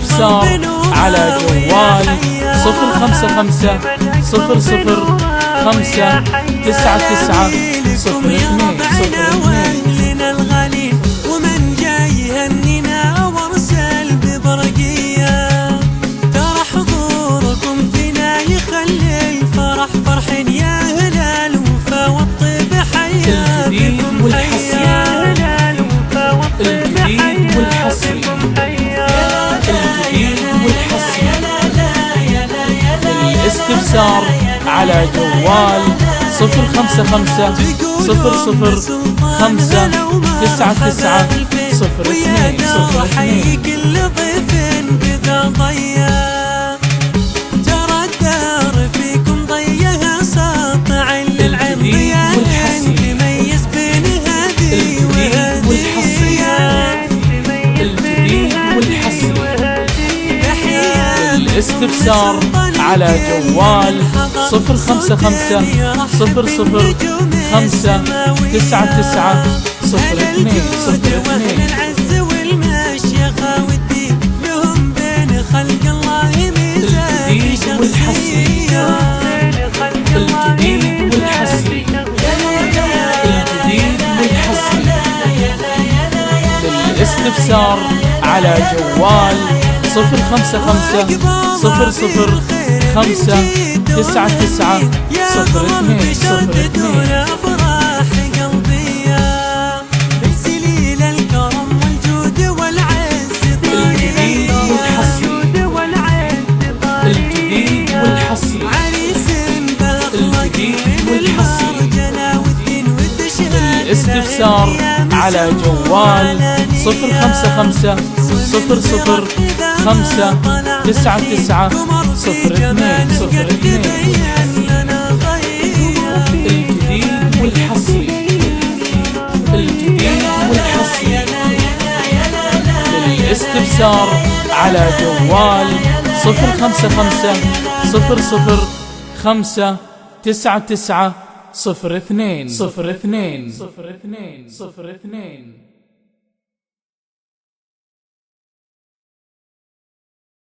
للاستفسار على جوال 055 00 5 99 02. الاستفسار على جوال 055 00 5 99 02. كل ضيف بذا ضيا ترى الدار فيكم ضيها ساطع للعضيان تميز بين هذه وهذه. الجديد والحصري الاستفسار على جوال 055 00 5 99 02. العز والمشيخة والدين لهم بين خلق الله ميزان. الجديد والحصري للاستفسار على جوال 055 00 5 99 02. أفراح قلبية بسليل الكرم والجود والعز الجديد والحصري عريس بأخلاق والمرجلة والدين والدشان. الاستفسار على جوال 055 00 5 99 02. الجديد والحصري للاستفسار على جوال 055 00 5 99 02.